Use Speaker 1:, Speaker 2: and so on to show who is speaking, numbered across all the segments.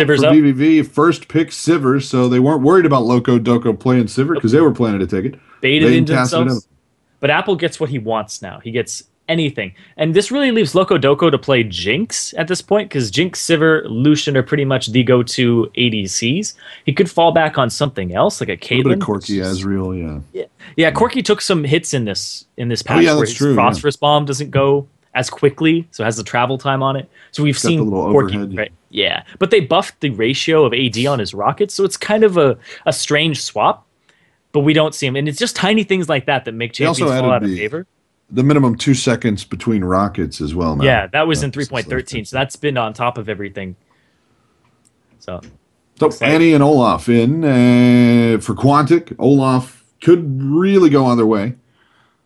Speaker 1: Sivers
Speaker 2: for
Speaker 1: up.
Speaker 2: vVv. First pick Sivers, so they weren't worried about Loco Doco playing Sivir because they were planning to take it.
Speaker 1: Baited
Speaker 2: They
Speaker 1: into
Speaker 2: casted it in.
Speaker 1: themselves. But Apple gets what he wants now. He gets anything. And this really leaves Loco Doco to play Jinx at this point, because Jinx, Sivir, Lucian are pretty much the go-to ADCs. He could fall back on something else, like a
Speaker 2: A little bit of
Speaker 1: Caitlyn.
Speaker 2: Corki, Ezreal, yeah.
Speaker 1: Yeah, Corki took some hits in this
Speaker 2: Oh,
Speaker 1: patch
Speaker 2: yeah,
Speaker 1: where
Speaker 2: that's
Speaker 1: his
Speaker 2: true, yeah.
Speaker 1: Phosphorus Bomb doesn't go as quickly, so it has the travel time on it. So we've
Speaker 2: Got the
Speaker 1: seen
Speaker 2: little
Speaker 1: Corki,
Speaker 2: overhead.
Speaker 1: right? Yeah, but they buffed the ratio of AD on his rockets, so it's kind of a strange swap. But we don't see him, and it's just tiny things like that that make
Speaker 2: They also
Speaker 1: champions fall
Speaker 2: added
Speaker 1: out of favor.
Speaker 2: the minimum 2 seconds between rockets as well now.
Speaker 1: Yeah, that was in
Speaker 2: Just like
Speaker 1: 3.13,
Speaker 2: that.
Speaker 1: so that's been on top of everything. So
Speaker 2: So
Speaker 1: exciting.
Speaker 2: Annie and Olaf in for Quantic. Olaf could really go either way.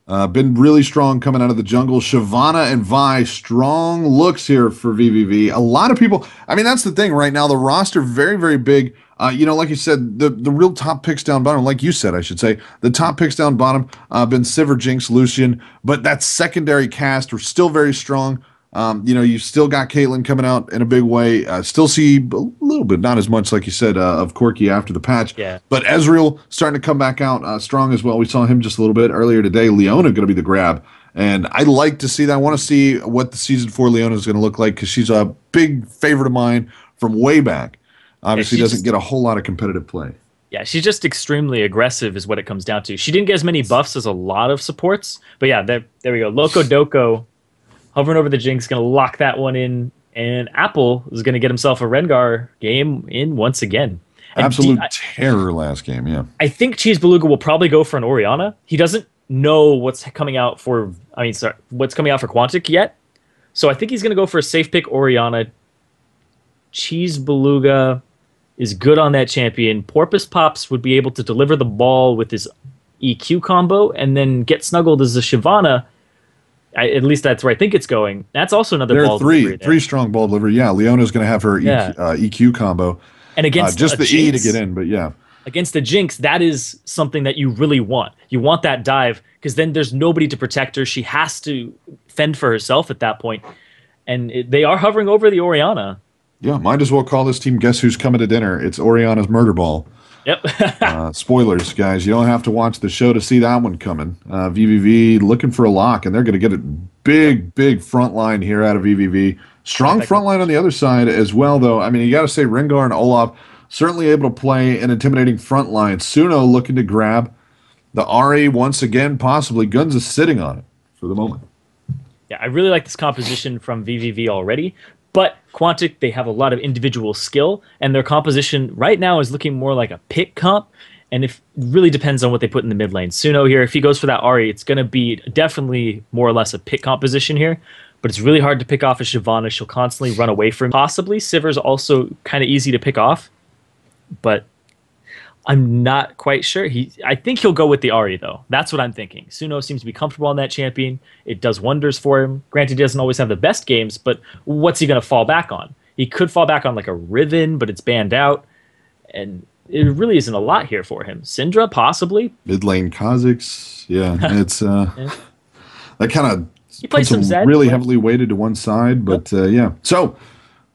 Speaker 2: Been really strong coming out of the jungle. Shyvana and Vi, strong looks here for vVv. A lot of people, I mean, that's the thing right now. The roster, very, very big. Like you said, the real top picks down bottom, like you said, I should say, the top picks down bottom, been Sivir, Jinx, Lucian, but that secondary cast are still very strong. You still got Caitlyn coming out in a big way. Still see a little bit, not as much, like you said, of Corki after the patch.
Speaker 1: Yeah.
Speaker 2: But Ezreal starting to come back out strong as well. We saw him just a little bit earlier today. Leona going to be the grab. And I like to see that. I want to see what the Season 4 Leona is going to look like because she's a big favorite of mine from way back. Obviously, doesn't get a whole lot of competitive play.
Speaker 1: Yeah, she's just extremely aggressive is what it comes down to. She didn't get as many buffs as a lot of supports, but yeah, there we go. Loco Doco hovering over the Jinx, going to lock that one in, and Apple is going to get himself a Rengar game in once again. And
Speaker 2: Absolute terror last game, yeah.
Speaker 1: I think Cheese Beluga will probably go for an Orianna. He doesn't know what's coming out for, what's coming out for Quantic yet. So I think he's going to go for a safe pick Orianna. Cheese Beluga is good on that champion. Porpoise Pops would be able to deliver the ball with his EQ combo and then get snuggled as a Shyvana. At least that's where I think it's going. That's also another
Speaker 2: There
Speaker 1: ball
Speaker 2: are
Speaker 1: delivery there.
Speaker 2: three strong ball delivery. Yeah, Leona's going to have her EQ combo.
Speaker 1: And against
Speaker 2: just the
Speaker 1: Jinx,
Speaker 2: E to get in, but yeah.
Speaker 1: Against the Jinx, that is something that you really want. You want that dive because then there's nobody to protect her. She has to fend for herself at that point. And they are hovering over the Orianna.
Speaker 2: Yeah, might as well call this team Guess Who's Coming to Dinner. It's Oriana's Murder Ball.
Speaker 1: Yep.
Speaker 2: Spoilers, guys. You don't have to watch the show to see that one coming. vVv looking for a lock, and they're going to get a big front line here out of vVv. Strong front line on the other side as well, though. I mean, you got to say Rengar and Olaf certainly able to play an intimidating front line. Suno looking to grab the Ari once again, possibly. Guns is sitting on it for the moment.
Speaker 1: Yeah, I really like this composition from vVv already. But Quantic, they have a lot of individual skill, and their composition right now is looking more like a pick comp. And it really depends on what they put in the mid lane. Suno here, if he goes for that Ari, it's going to be definitely more or less a pick composition here. But it's really hard to pick off a Shyvana. She'll constantly run away from him. Possibly Sivir's also kind of easy to pick off. But I'm not quite sure. I think he'll go with the Ari, though. That's what I'm thinking. Suno seems to be comfortable on that champion. It does wonders for him. Granted, he doesn't always have the best games, but what's he going to fall back on? He could fall back on like a Riven, but it's banned out. And it really isn't a lot here for him. Syndra, possibly.
Speaker 2: Mid lane Kha'Zix. Yeah, it's that kind of
Speaker 1: He plays some Zed.
Speaker 2: really heavily weighted to one side, but yeah. So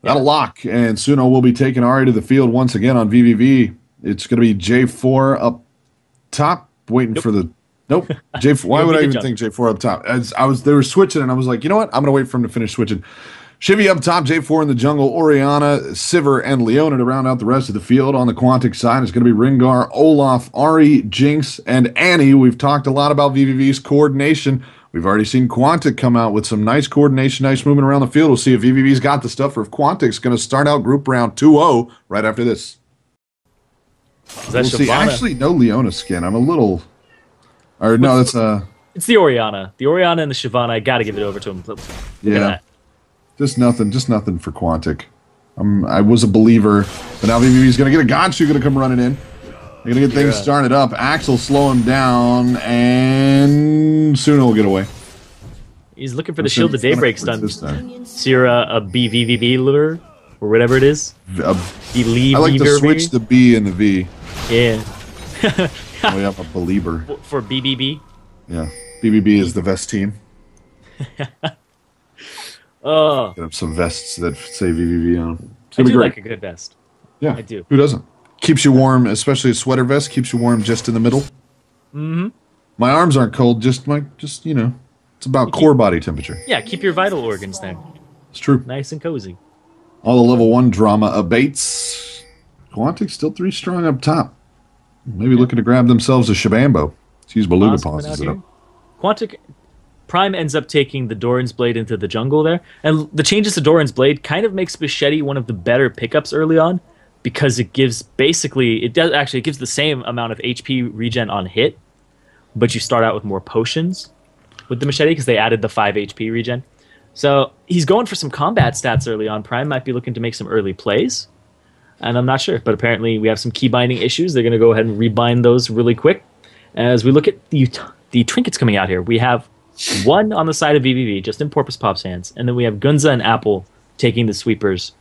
Speaker 2: that'll lock, and Suno will be taking Ari to the field once again on vVv. It's going to be J4 up top, waiting for the. Nope. J4. Why would I even think J4 up top? They were switching, and I was like, you know what? I'm going to wait for him to finish switching. Shivy up top, J4 in the jungle, Orianna, Sivir, and Leona to round out the rest of the field. On the Quantic side, it's going to be Rengar, Olaf, Ari, Jinx, and Annie. We've talked a lot about vVv's coordination. We've already seen Quantic come out with some nice coordination, nice movement around the field. We'll see if vVv's got the stuff or if Quantic's going to start out group round 2-0 right after this. We'll see. Actually, no Leona skin. I'm a little... Or no, that's
Speaker 1: It's the Orianna. The Orianna and the Shyvana, I got to give it over to him. Look at that.
Speaker 2: Just nothing for Quantic. I was a believer, but now vVv's going to get a Gonchu going to come running in. They're going to get things started up. Axel slow him down, and Suno will get away.
Speaker 1: He's looking for the Shield of Daybreak stun. Sierra, a BVVV lure, or whatever it is.
Speaker 2: I like to switch the B and the V.
Speaker 1: Yeah.
Speaker 2: We have a believer.
Speaker 1: For BBB?
Speaker 2: Yeah. BBB is the vest team.
Speaker 1: Oh.
Speaker 2: Get up some vests that say vVv on them.
Speaker 1: I do like a good vest.
Speaker 2: Yeah,
Speaker 1: I do.
Speaker 2: Who doesn't? Keeps you warm, especially a sweater vest. Keeps you warm just in the middle.
Speaker 1: Mm-hmm.
Speaker 2: My arms aren't cold. Just it's about core body temperature.
Speaker 1: Yeah, keep your vital organs there.
Speaker 2: It's true.
Speaker 1: Nice and cozy.
Speaker 2: All the level 1 drama abates. Quantic still 3 strong up top. Maybe looking to grab themselves a Shabambo. Excuse Beluga pauses it up.
Speaker 1: Quantic Prime ends up taking the Doran's Blade into the jungle there. And the changes to Doran's Blade kind of makes Machete one of the better pickups early on, because it gives it gives the same amount of HP regen on hit, but you start out with more potions with the Machete because they added the 5 HP regen. So he's going for some combat stats early on. Prime might be looking to make some early plays, and I'm not sure. But apparently we have some key binding issues. They're going to go ahead and rebind those really quick. As we look at the trinkets coming out here, we have one on the side of vVv, just in Porpoise Pop's hands, and then we have Gunza and Apple taking the sweepers.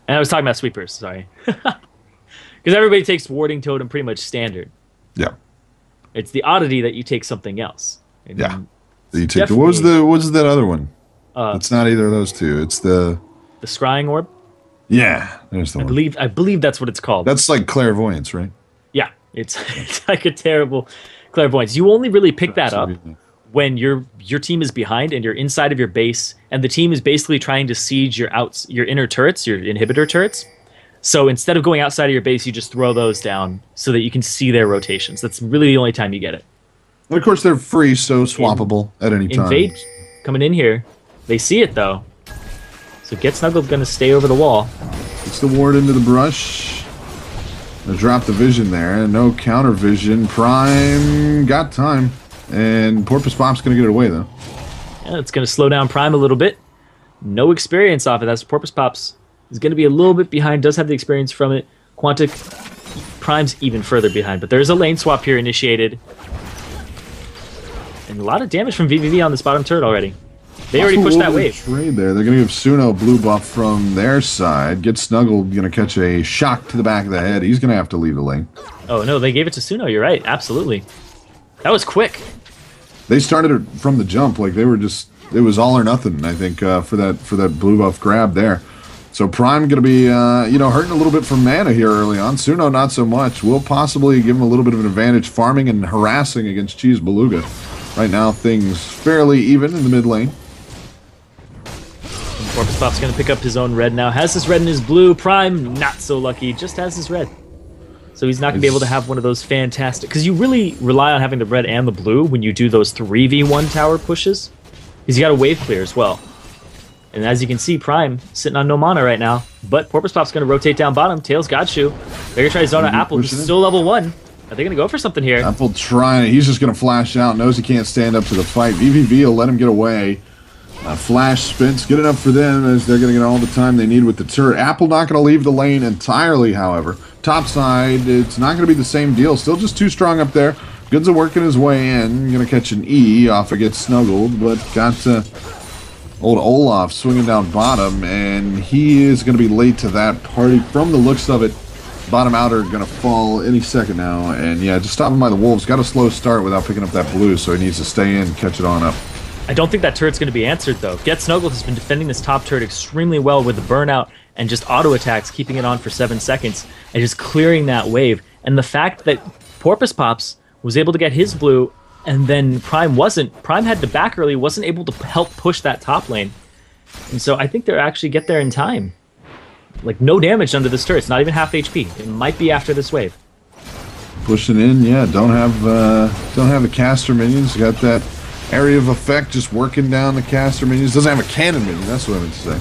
Speaker 1: And I was talking about sweepers, sorry. Because everybody takes Warding Totem pretty much standard.
Speaker 2: Yeah.
Speaker 1: It's the oddity that you take something else. And
Speaker 2: yeah. You take what was that other one? It's not either of those two. It's the
Speaker 1: Scrying Orb?
Speaker 2: Yeah, there's the one.
Speaker 1: I believe that's what it's called.
Speaker 2: That's like clairvoyance, right?
Speaker 1: Yeah. It's like a terrible clairvoyance. You only really pick that up when your team is behind and you're inside of your base, and the team is basically trying to siege your inner turrets, your inhibitor turrets. So instead of going outside of your base, you just throw those down so that you can see their rotations. That's really the only time you get it.
Speaker 2: And of course, they're free, so swappable at any time.
Speaker 1: Invade coming in here. They see it, though. So Get Snuggled's going to stay over the wall.
Speaker 2: Gets the ward into the brush. They drop the vision there. No counter vision. Prime got time. And Porpoise Pop's going to get it away, though.
Speaker 1: Yeah, it's going to slow down Prime a little bit. No experience off of that. So Porpoise Pop's is going to be a little bit behind. Does have the experience from it. Quantic Prime's even further behind. But there's a lane swap here initiated. And a lot of damage from vVv on this bottom turret already. They already pushed that wave.
Speaker 2: Trade there. They're going to give Suno blue buff from their side. Get Snuggled, going to catch a shock to the back of the head. He's going to have to leave the lane. Oh,
Speaker 1: no, they gave it to Suno. You're right. Absolutely. That was quick.
Speaker 2: They started it from the jump. Like, they were just... It was all or nothing, I think, for that blue buff grab there. So Prime going to be, hurting a little bit from mana here early on. Suno, not so much. Will possibly give him a little bit of an advantage farming and harassing against Cheese Beluga. Right now, things fairly even in the mid lane.
Speaker 1: Porpoise Pop's going to pick up his own red now. Has his red and his blue. Prime, not so lucky. Just has his red. So he's not going to be able to have one of those fantastic... Because you really rely on having the red and the blue when you do those 3v1 tower pushes. Because you got a wave clear as well. And as you can see, Prime sitting on no mana right now. But Porpoise Pop's going to rotate down bottom. Tails got you. They're going to try to zone out Apple, who's still level 1. Are they going to go for something here?
Speaker 2: Apple trying. He's just going to flash out. Knows he can't stand up to the fight. vVv will let him get away. Flash spins. Good enough for them as they're going to get all the time they need with the turret. Apple not going to leave the lane entirely, however. Top side, it's not going to be the same deal. Still just too strong up there. Gunza working his way in. Going to catch an E off of Get Snuggled, but got old Olaf swinging down bottom, and he is going to be late to that party. From the looks of it, bottom outer going to fall any second now, and yeah, just stop him by the wolves. Got a slow start without picking up that blue, so he needs to stay in, catch it on up.
Speaker 1: I don't think that turret's going to be answered, though. Get Snuggled has been defending this top turret extremely well with the burnout and just auto attacks, keeping it on for 7 seconds, and just clearing that wave. And the fact that Porpoise Pops was able to get his blue, and then Prime wasn't. Prime had to back early, wasn't able to help push that top lane. And so I think they'll actually get there in time. Like, no damage under this turret. It's not even half HP. It might be after this wave.
Speaker 2: Pushing in, yeah. Don't have the caster minions. Got that area of effect just working down the caster minions. Doesn't have a cannon minion. That's what I meant to say.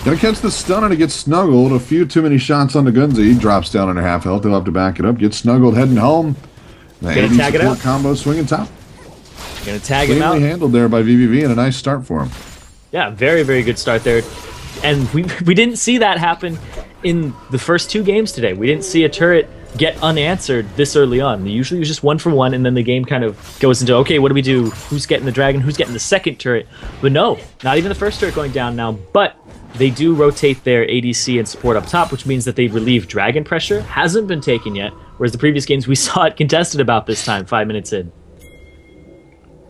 Speaker 2: Gonna catch the stun and it gets Snuggled. A few too many shots on the Gunza. He drops down under half health. They'll have to back it up. Get Snuggled heading home. The
Speaker 1: AD tag it out.
Speaker 2: Combo swinging top.
Speaker 1: Gonna tag him out.
Speaker 2: Cleanly handled there by vVv and a nice start for him.
Speaker 1: Yeah, very, very good start there. And we didn't see that happen in the first 2 games today. We didn't see a turret get unanswered this early on. Usually it was just 1 for 1, and then the game kind of goes into, okay, what do we do? Who's getting the dragon? Who's getting the second turret? But no, not even the first turret going down now. But they do rotate their ADC and support up top, which means that they relieve dragon pressure. Hasn't been taken yet, whereas the previous games we saw it contested about this time, 5 minutes in.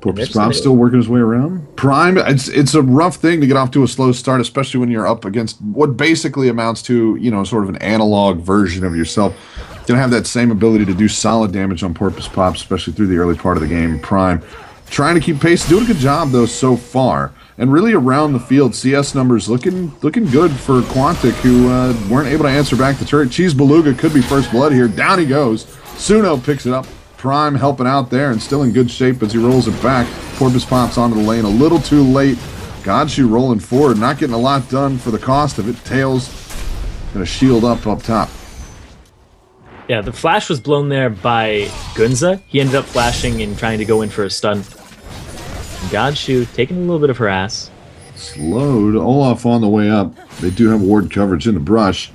Speaker 2: Porpoise Pop's still working his way around. Prime, it's a rough thing to get off to a slow start, especially when you're up against what basically amounts to, you know, sort of an analog version of yourself. You're going to have that same ability to do solid damage on Porpoise Pop, especially through the early part of the game. Prime, trying to keep pace, doing a good job, though, so far. And really around the field, CS numbers looking good for Quantic, who weren't able to answer back the turret. Cheese Beluga could be first blood here. Down he goes. Suno picks it up. Prime helping out there and still in good shape as he rolls it back. Porpoise Pops onto the lane a little too late. Godshoe rolling forward, not getting a lot done for the cost of it. Tails going to shield up top.
Speaker 1: Yeah, the flash was blown there by Gunza. He ended up flashing and trying to go in for a stun. Godshoe taking a little bit of harass.
Speaker 2: Slowed. Olaf on the way up. They do have ward coverage in the brush.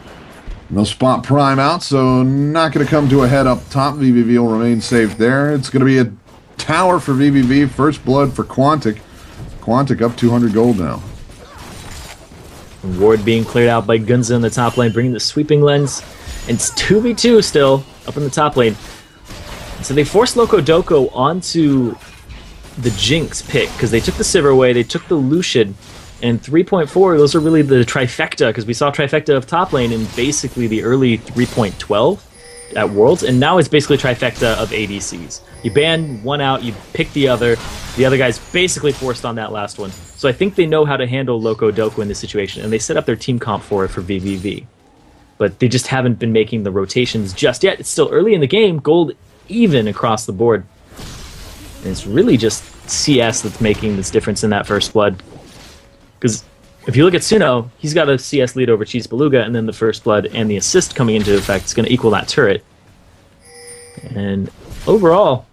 Speaker 2: And they'll spot Prime out, so not going to come to a head up top. vVv will remain safe there. It's going to be a tower for vVv. First blood for Quantic. Quantic up 200 gold now.
Speaker 1: Ward being cleared out by Gunza in the top lane, bringing the sweeping lens. And it's 2v2 still up in the top lane. So they forced Loco Doco onto the Jinx pick because they took the Sivir away, they took the Lucian, and 3.4, those are really the trifecta, because we saw trifecta of top lane in basically the early 3.12 at Worlds, and now it's basically trifecta of ADCs. You ban one out, you pick the other guy's basically forced on that last one. So I think they know how to handle Loco Doco in this situation, and they set up their team comp for it for vVv. But they just haven't been making the rotations just yet. It's still early in the game, gold even across the board. And it's really just CS that's making this difference in that first blood. Because if you look at Suno, he's got a CS lead over Cheese Beluga, and then the first blood and the assist coming into effect is going to equal that turret. And overall,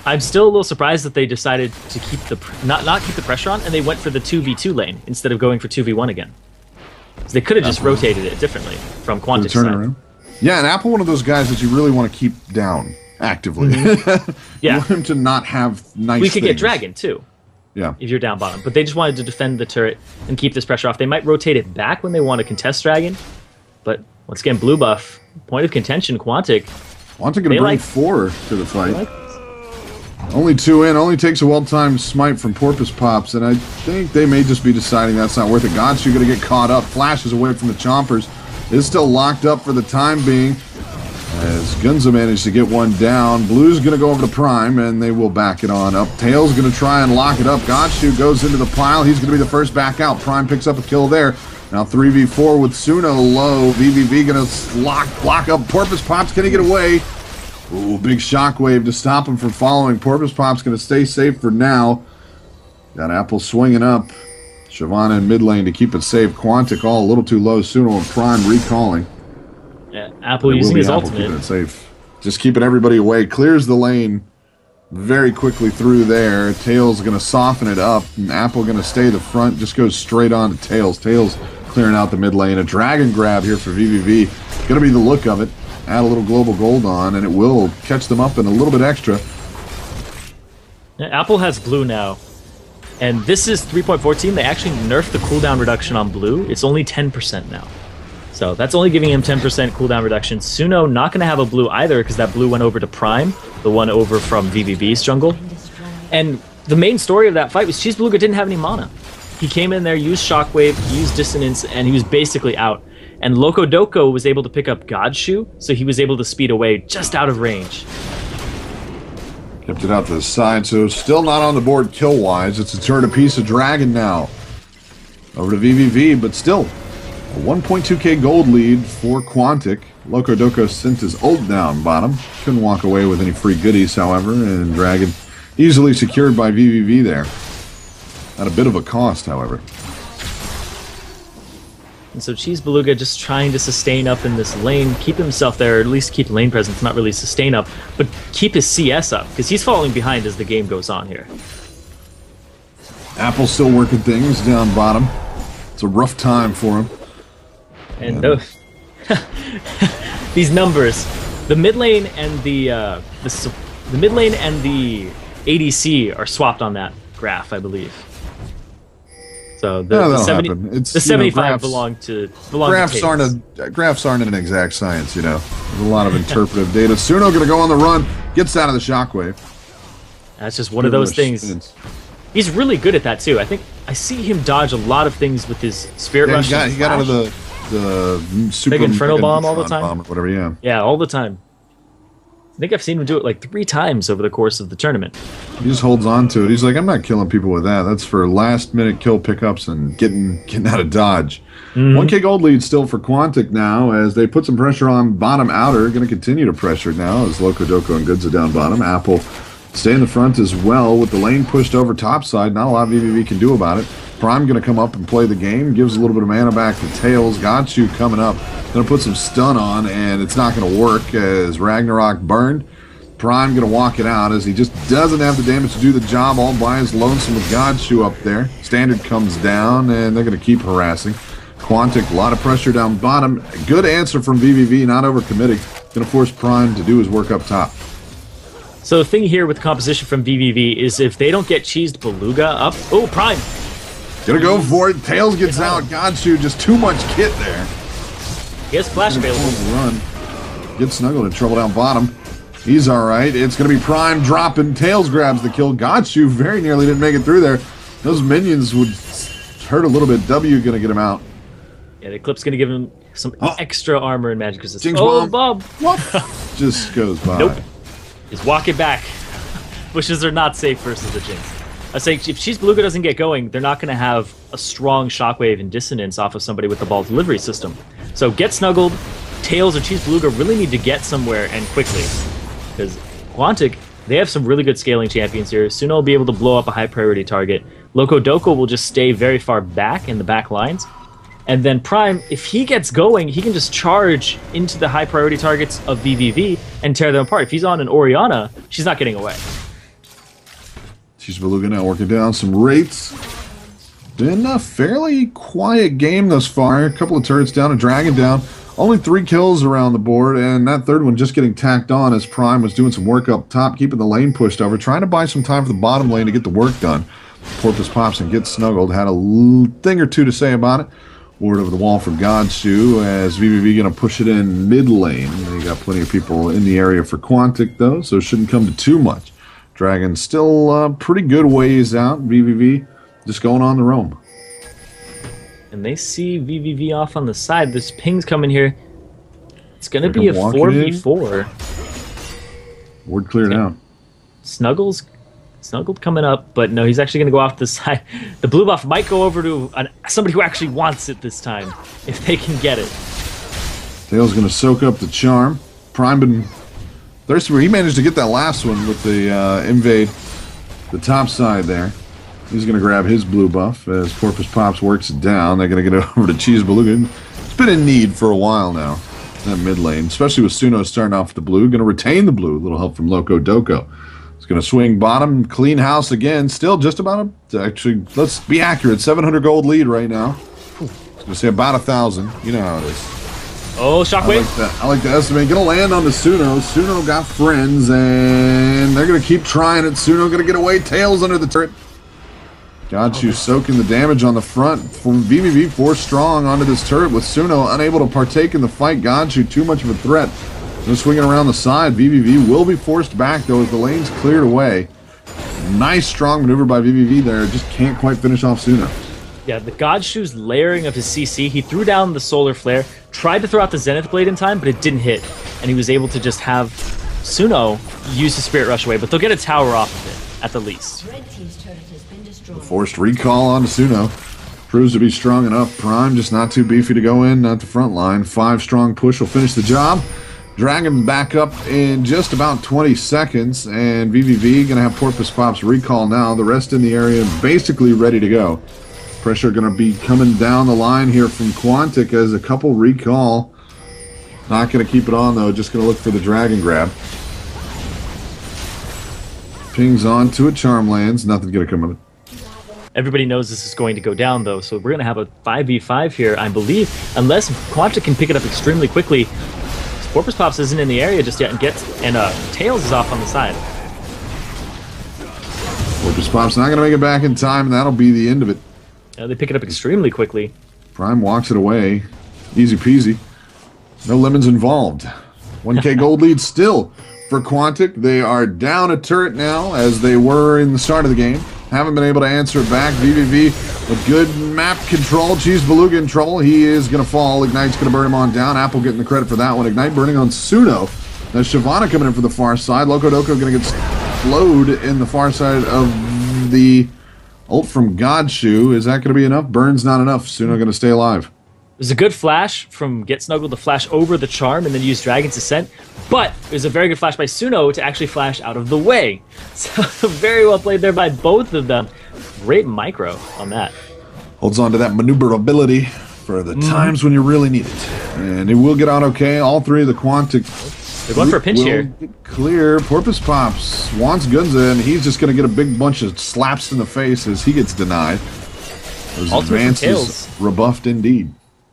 Speaker 1: I'm still a little surprised that they decided to keep the not keep the pressure on, and they went for the 2v2 lane instead of going for 2v1 again. So they could have just rotated it differently from Quantic's side.
Speaker 2: Yeah, and Apple, one of those guys that you really want to keep down actively.
Speaker 1: Mm-hmm. Yeah,
Speaker 2: you want him to not have nice.
Speaker 1: We could get Dragon too.
Speaker 2: Yeah.
Speaker 1: If you're down bottom. But they just wanted to defend the turret and keep this pressure off. They might rotate it back when they want to contest Dragon. But once again, blue buff. Point of contention, Quantic.
Speaker 2: Quantic going to bring 4 to the fight. Only 2 in. Only takes a well-timed smite from Porpoise Pops. And I think they may just be deciding that's not worth it. Godshoe going to get caught up. Flashes away from the Chompers. Is still locked up for the time being. As Gunza managed to get one down, Blue's going to go over to Prime, and they will back it on up. Tails going to try and lock it up. Godshoe goes into the pile. He's going to be the first back out. Prime picks up a kill there. Now 3v4 with Suno low. vVv going to block up Porpoise Pops. Can he get away? Ooh, big shockwave to stop him from following. Porpoise Pop's going to stay safe for now. Got Apple swinging up. Shyvana in mid lane to keep it safe. Quantic all a little too low. Suno and Prime recalling.
Speaker 1: Yeah, Apple using his ultimate.
Speaker 2: Keeping it safe. Just keeping everybody away. Clears the lane very quickly through there. Tails going to soften it up. And Apple going to stay the front. Just goes straight on to Tails. Tails clearing out the mid lane. A dragon grab here for vVv. Going to be the look of it. Add a little global gold on, and it will catch them up in a little bit extra.
Speaker 1: Yeah, Apple has blue now. And this is 3.14. They actually nerfed the cooldown reduction on blue. It's only 10% now. So that's only giving him 10% cooldown reduction. Suno not going to have a blue either because that blue went over to Prime, the one over from vVv's jungle. And the main story of that fight was Cheese Beluga didn't have any mana. He came in there, used Shockwave, used Dissonance, and he was basically out. And Loco Doco was able to pick up Godshoe, so he was able to speed away just out of range.
Speaker 2: Kept it out to the side, so still not on the board kill-wise. It's a turret apiece of Dragon now. Over to vVv, but still a 1.2k gold lead for Quantic. Loco Doco sent his ult down bottom. Couldn't walk away with any free goodies, however, and Dragon easily secured by vVv there. At a bit of a cost, however.
Speaker 1: And so Cheese Beluga just trying to sustain up in this lane, keep himself there, or at least keep lane presence, not really sustain up, but keep his CS up, because he's falling behind as the game goes on here.
Speaker 2: Apple's still working things down bottom. It's a rough time for him.
Speaker 1: And those, these numbers, the mid lane and the mid lane and the ADC are swapped on that graph, I believe. So the 75 belong to
Speaker 2: graphs aren't an exact science, you know. There's a lot of interpretive data. Suno going to go on the run, gets out of the shockwave.
Speaker 1: That's just one of those things. He's really good at that too. I think I see him dodge a lot of things with his Spirit Rush.
Speaker 2: He got out of the super
Speaker 1: big Inferno bomb all the time.
Speaker 2: Bomb or whatever, yeah.
Speaker 1: Yeah, all the time. I think I've seen him do it like 3 times over the course of the tournament.
Speaker 2: He just holds on to it. He's like, I'm not killing people with that. That's for last-minute kill pickups and getting out of dodge. 1K gold lead still for Quantic now as they put some pressure on bottom outer. Going to continue to pressure now as Loco Doco and Goods are down bottom. Apple stay in the front as well with the lane pushed over topside. Not a lot vVv can do about it. Prime going to come up and play the game. Gives a little bit of mana back to Tails. Gonchu coming up. Going to put some stun on, and it's not going to work as Ragnarok burned. Prime going to walk it out as he just doesn't have the damage to do the job all by his lonesome with Godshoe up there. Standard comes down, and they're going to keep harassing. Quantic, a lot of pressure down bottom. Good answer from vVv, not overcommitting. Going to force Prime to do his work up top.
Speaker 1: So the thing here with composition from vVv is if they don't get cheesed Beluga up... Oh, Prime!
Speaker 2: Gonna go for it. Tails gets out. Godshoe, just too much kit there.
Speaker 1: He has flash available.
Speaker 2: Run. Gets snuggled in trouble down bottom. He's alright. It's gonna be Prime dropping. Tails grabs the kill. Godshoe very nearly didn't make it through there. Those minions would hurt a little bit. W gonna get him out.
Speaker 1: Yeah, the Eclipse gonna give him some extra armor and magic resistance.
Speaker 2: Jinx
Speaker 1: bomb!
Speaker 2: Just goes by.
Speaker 1: Nope. He's walking back. Bushes are not safe versus the Jinx. I say if Cheese Beluga doesn't get going, they're not going to have a strong shockwave and dissonance off of somebody with the ball delivery system. So get snuggled. Tails or Cheese Beluga really need to get somewhere and quickly. Because Quantic, they have some really good scaling champions here. Suno will be able to blow up a high priority target. Loco Doco will just stay very far back in the back lines. And then Prime, if he gets going, he can just charge into the high priority targets of vVv and tear them apart. If he's on an Orianna, she's not getting away.
Speaker 2: Cheese Beluga now working down some rates. Been a fairly quiet game thus far. A couple of turrets down, a dragon down. Only 3 kills around the board, and that third one just getting tacked on as Prime was doing some work up top, keeping the lane pushed over, trying to buy some time for the bottom lane to get the work done. Porpoise pops and gets snuggled. Had a thing or two to say about it. Ward over the wall for Godshoe as vVv going to push it in mid lane. They got plenty of people in the area for Quantic though, so it shouldn't come to too much. Dragon still pretty good ways out. vVv just going on the roam.
Speaker 1: And they see vVv off on the side. This ping's coming here. It's going to be a 4v4.
Speaker 2: Ward cleared out.
Speaker 1: Snuggled coming up, but no, he's actually going to go off the side. The blue buff might go over to somebody who actually wants it this time, if they can get it.
Speaker 2: Tails going to soak up the charm. Prime been thirsty. He managed to get that last one with the invade the top side there. He's going to grab his blue buff as Porpoise Pops works it down. They're going to get over to Cheese Beluga. It's been in need for a while now, that mid lane, especially with Suno starting off with the blue. Going to retain the blue. A little help from Loco Doco. Going to swing bottom, clean house again. Still just about actually, let's be accurate, 700 gold lead right now. I was going to say about 1,000. You know how it is.
Speaker 1: Oh, shockwave.
Speaker 2: I like the estimate. Going to land on the Suno. Suno got friends, and they're going to keep trying it. Suno going to get away. Tails under the turret. Godshoe soaking the damage on the front. From vVv 4 strong onto this turret with Suno unable to partake in the fight. Godshoe too much of a threat. No swinging around the side. vVv will be forced back, though, as the lane's cleared away. Nice, strong maneuver by vVv there. Just can't quite finish off Suno.
Speaker 1: Yeah, the Godshoe's layering of his CC. He threw down the Solar Flare, tried to throw out the Zenith Blade in time, but it didn't hit. And he was able to just have Suno use the Spirit Rush away, but they'll get a tower off of it, at the least.
Speaker 2: The forced recall onto Suno. Proves to be strong enough. Prime just not too beefy to go in, not the front line. 5 strong push will finish the job. Dragon back up in just about 20 seconds, and vVv going to have Porpoise Pops recall now. The rest in the area basically ready to go. Pressure going to be coming down the line here from Quantic as a couple recall. Not going to keep it on, though. Just going to look for the Dragon grab. Pings on to a Charm lands. Nothing going to come of it.
Speaker 1: Everybody knows this is going to go down, though, so we're going to have a 5v5 here, I believe, unless Quantic can pick it up extremely quickly. Porpoise Pops isn't in the area just yet, and Tails is off on the side.
Speaker 2: Porpoise Pops not going to make it back in time, and that'll be the end of it.
Speaker 1: They pick it up extremely quickly.
Speaker 2: Prime walks it away. Easy peasy. No lemons involved. 1K gold lead still for Quantic. They are down a turret now, as they were in the start of the game. Haven't been able to answer it back. vVv with good map control. Cheese Beluga in trouble. He is going to fall. Ignite's going to burn him on down. Apple getting the credit for that one. Ignite burning on Suno. Now Shyvana coming in for the far side. Loco going to get slowed in the far side of the ult from Godshoe. Is that going to be enough? Burn's not enough. Suno going to stay alive.
Speaker 1: It was a good flash from Get Snuggled to flash over the charm and then use Dragon's Ascent, but it was a very good flash by Suno to actually flash out of the way. So very well played there by both of them. Great micro on that.
Speaker 2: Holds on to that maneuverability for the times when you really need it. And it will get out okay. All three of the Quantic...
Speaker 1: They're going for a pinch here.
Speaker 2: Clear. Porpoise Pops wants Gunza, and he's just going to get a big bunch of slaps in the face as he gets denied. Those advances rebuffed indeed.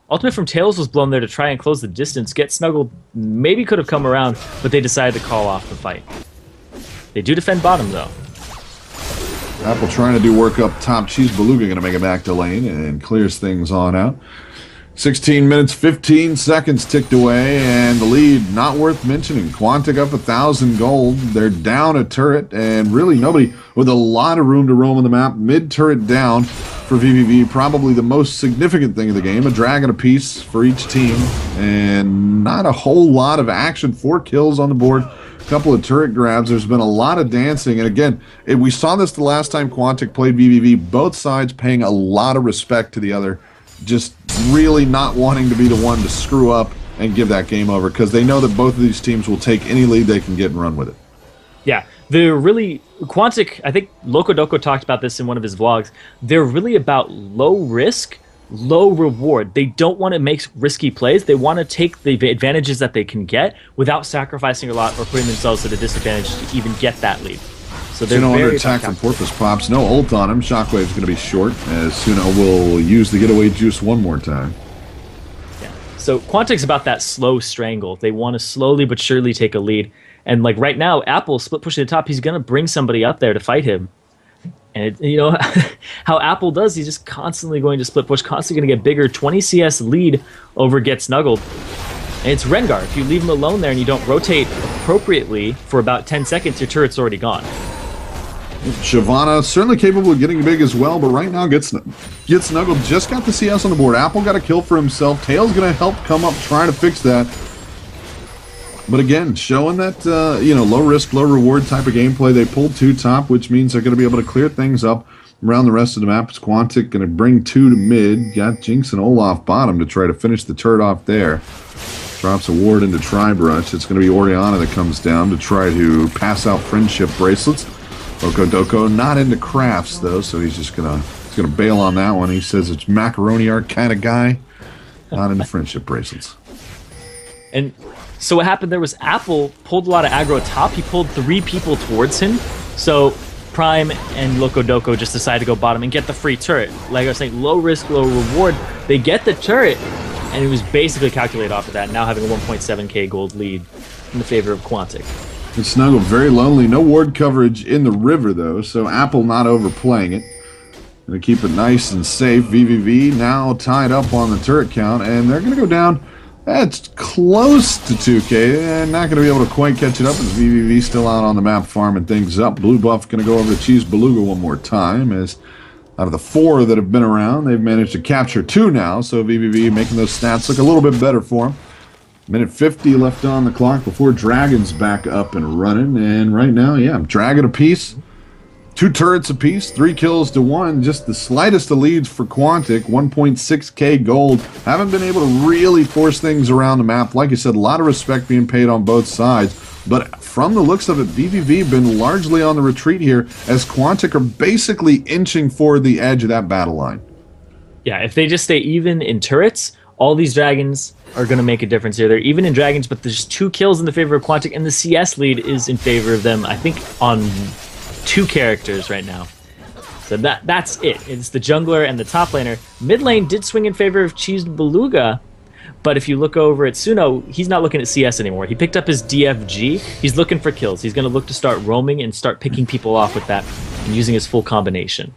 Speaker 1: Ultimate from Tails was blown there to try and close the distance. Get Snuggled maybe could have come around, but they decided to call off the fight. They do defend bottom, though.
Speaker 2: Apple trying to do work up top. Cheese Beluga going to make it back to lane and clears things on out. 16 minutes, 15 seconds ticked away, and the lead, not worth mentioning. Quantic up 1,000 gold. They're down a turret, and really nobody with a lot of room to roam on the map. Mid-turret down for vVv, probably the most significant thing of the game. A dragon apiece for each team, and not a whole lot of action. 4 kills on the board, a couple of turret grabs. There's been a lot of dancing, and again, we saw this the last time Quantic played vVv. Both sides paying a lot of respect to the other, just really not wanting to be the one to screw up and give that game over, because they know that both of these teams will take any lead they can get and run with it.
Speaker 1: Yeah, they're really... Quantic, I think Loco talked about this in one of his vlogs, they're really about low risk, low reward. They don't want to make risky plays. They want to take the advantages that they can get without sacrificing a lot or putting themselves at a disadvantage to even get that lead. So they're
Speaker 2: Suno under attack from Porpoise Pops. No ult on him. Shockwave's going to be short, as Suno will use the getaway juice one more time.
Speaker 1: Yeah. So Quantic's about that slow strangle. They want to slowly but surely take a lead. And like right now, Apple split pushing the top. He's going to bring somebody up there to fight him. And you know how Apple does. He's just constantly going to split push, constantly going to get bigger. 20 CS lead over Get Snuggled. And it's Rengar. If you leave him alone there and you don't rotate appropriately for about 10 seconds, your turret's already gone.
Speaker 2: Shyvana certainly capable of getting big as well, but right now Get Snuggled just got the CS on the board. Apple got a kill for himself. Tails going to help come up, try to fix that. But again, showing that low risk, low reward type of gameplay. They pulled 2 top, which means they're going to be able to clear things up around the rest of the map. It's Quantic going to bring 2 to mid. Got Jinx and Olaf bottom to try to finish the turret off there. Drops a ward into Tribrush. It's going to be Orianna that comes down to try to pass out friendship bracelets. Loco not into crafts though, so he's just gonna bail on that one. He says it's macaroni art kind of guy, not into friendship bracelets.
Speaker 1: And so what happened there was Apple pulled a lot of aggro top. He pulled 3 people towards him. So Prime and Loco just decided to go bottom and get the free turret. Like I was saying, low risk, low reward. They get the turret, and it was basically calculated off of that. Now having a 1.7k gold lead in the favor of Quantic.
Speaker 2: And Snuggle very lonely. No ward coverage in the river, though, so Apple not overplaying it. Going to keep it nice and safe. vVv now tied up on the turret count, and they're going to go down. That's close to 2k, and not going to be able to quite catch it up, as vVv still out on the map farming things up. Blue buff going to go over to Cheese Beluga one more time, as out of the 4 that have been around, they've managed to capture 2 now, so vVv making those stats look a little bit better for them. Minute 50 left on the clock before Dragon's back up and running. And right now, yeah, Dragon apiece. 2 turrets apiece. 3 kills to 1. Just the slightest of leads for Quantic. 1.6k gold. Haven't been able to really force things around the map. Like I said, a lot of respect being paid on both sides. But from the looks of it, vVv been largely on the retreat here, as Quantic are basically inching for the edge of that battle line.
Speaker 1: Yeah, if they just stay even in turrets, all these dragons are going to make a difference here. They're even in dragons, but there's 2 kills in the favor of Quantic, and the CS lead is in favor of them, I think, on 2 characters right now. So that's it. It's the jungler and the top laner. Mid lane did swing in favor of Cheese Beluga, but if you look over at Suno, he's not looking at CS anymore. He picked up his DFG. He's looking for kills. He's going to look to start roaming and start picking people off with that and using his full combination.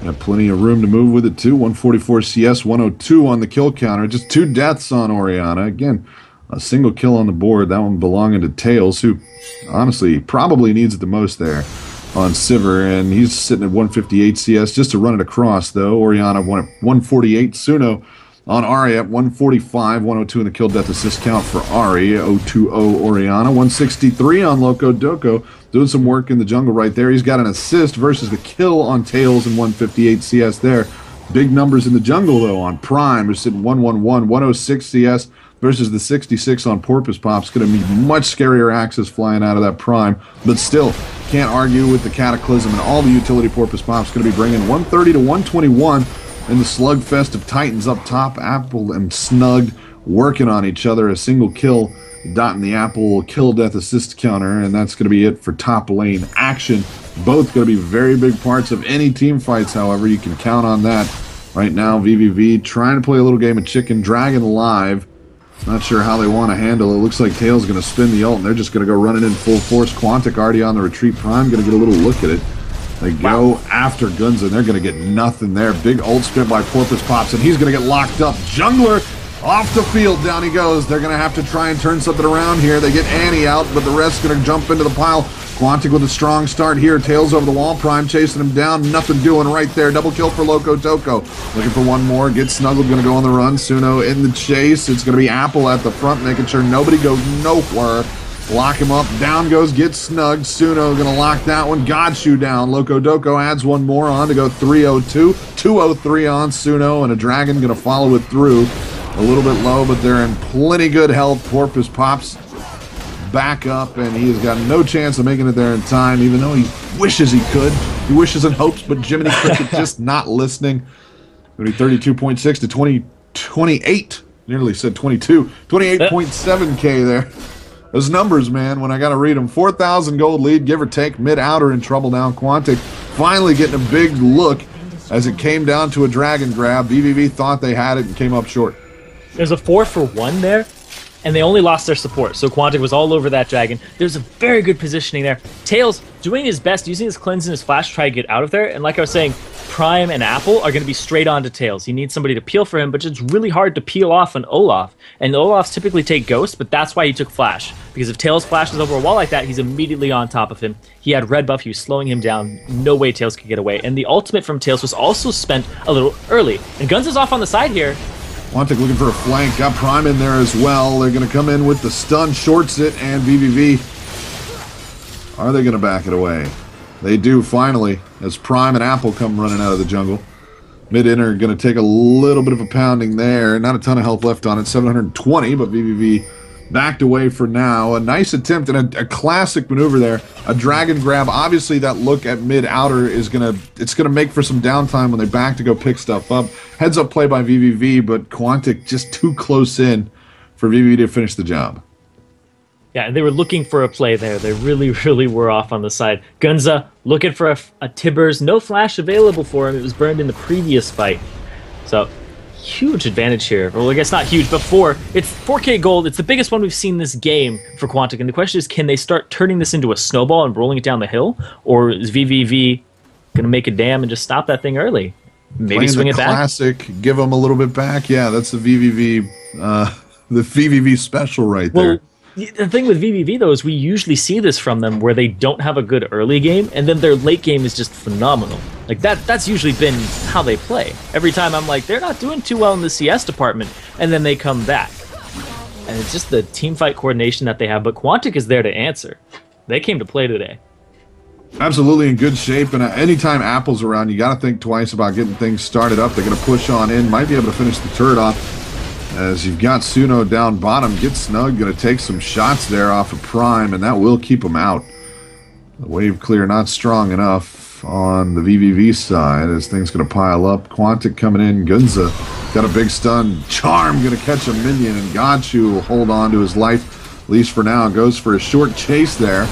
Speaker 2: Got plenty of room to move with it, too. 144 CS, 102 on the kill counter. Just 2 deaths on Orianna. Again, A single kill on the board. That one belonging to Tails, who honestly probably needs it the most there on Sivir. And he's sitting at 158 CS just to run it across, though. Orianna won at 148. Suno on Ahri at 145. 102 in the kill death assist count for Ahri. 020 Orianna. 163 on Loco Doco. Doing some work in the jungle right there. He's got an assist versus the kill on Tails and 158 CS there. Big numbers in the jungle, though, on Prime. We're sitting 111, 106 CS versus the 66 on Porpoise Pop's. Going to be much scarier axes flying out of that Prime. But still, can't argue with the Cataclysm and all the utility Porpoise Pop's going to be bringing 130 to 121 in the slugfest of Titans up top. Apple and Snug working on each other. A single kill dotting the Apple kill death assist counter, and that's going to be it for top lane action. Both going to be very big parts of any team fights, however. You can count on that. Right now, vVv trying to play a little game of chicken. Dragon live. Not sure how they want to handle it. Looks like Tails going to spin the ult, and they're just going to go running in full force. Quantic already on the retreat. Prime going to get a little look at it. They go after Gunza, and they're going to get nothing there. Big ult spin by Porpoise Pops, and he's going to get locked up. Jungler off the field, down he goes. They're going to have to try and turn something around here. They get Annie out, but the rest's going to jump into the pile. Quantic with a strong start here. Tails over the wall. Prime chasing him down. Nothing doing right there. Double kill for Loco Toco. Looking for one more. Gets snuggled. Going to go on the run. Suno in the chase. It's going to be Apple at the front, making sure nobody goes nowhere. Lock him up. Down goes. Gets snugged. Suno going to lock that one. Godshoe down. Loco Doco adds one more on to go 302. 203 on Suno, and a dragon going to follow it through. A little bit low, but they're in plenty good health. Porpoise Pops back up, and he has got no chance of making it there in time, even though he wishes he could. He wishes and hopes, but Jiminy Cricket just not listening. Going to be 32.6 to 28. Nearly said 22. 28.7K there. Those numbers, man, when I got to read them. 4,000 gold lead, give or take. Mid-outer in trouble now. Quantic finally getting a big look as it came down to a dragon grab. vVv thought they had it and came up short.
Speaker 1: There's a 4-for-1 there, and they only lost their support, so Quantic was all over that dragon. There's a very good positioning there. Tails doing his best, using his cleanse and his flash to try to get out of there, and like I was saying, Prime and Apple are going to be straight on to Tails. He needs somebody to peel for him, but it's really hard to peel off an Olaf, and Olafs typically take Ghost, but that's why he took Flash, because if Tails flashes over a wall like that, he's immediately on top of him. He had red buff, he was slowing him down, no way Tails could get away, and the ultimate from Tails was also spent a little early, and Guns is off on the side here.
Speaker 2: Quantic looking for a flank. Got Prime in there as well. They're going to come in with the stun, shorts it, and vVv. Are they going to back it away? They do finally, as Prime and Apple come running out of the jungle. Mid-inner going to take a little bit of a pounding there. Not a ton of health left on it. 720, but vVv backed away for now. A nice attempt and a classic maneuver there. A dragon grab. Obviously, that look at mid-outer is it's gonna make for some downtime when they back to go pick stuff up. Heads up play by vVv, but Quantic just too close in for vVv to finish the job.
Speaker 1: Yeah, they were looking for a play there. They really, really were off on the side. Gunza looking for a Tibbers. No flash available for him. It was burned in the previous fight. So, huge advantage here. Well, I guess not huge, but 4. It's 4K gold. It's the biggest one we've seen this game for Quantic. And the question is, can they start turning this into a snowball and rolling it down the hill? Or is vVv going to make a dam and just stop that thing early? Maybe
Speaker 2: Playing
Speaker 1: swing
Speaker 2: the
Speaker 1: it back?
Speaker 2: classic, give them a little bit back. Yeah, that's the vVv special right there.
Speaker 1: The thing with vVv, though, is we usually see this from them where they don't have a good early game, and then their late game is just phenomenal. Like, that's usually been how they play. Every time I'm like, they're not doing too well in the CS department, and then they come back. And it's just the team fight coordination that they have, but Quantic is there to answer. They came to play today.
Speaker 2: Absolutely in good shape, and anytime Apple's around, you got to think twice about getting things started up. They're going to push on in, might be able to finish the turret off. As you've got Suno down bottom, get snug, going to take some shots there off of Prime, and that will keep him out. The wave clear not strong enough on the vVv side as things going to pile up. Quantic coming in, Gunza got a big stun. Charm going to catch a minion, and Godshoe will hold on to his life, at least for now. Goes for a short chase there.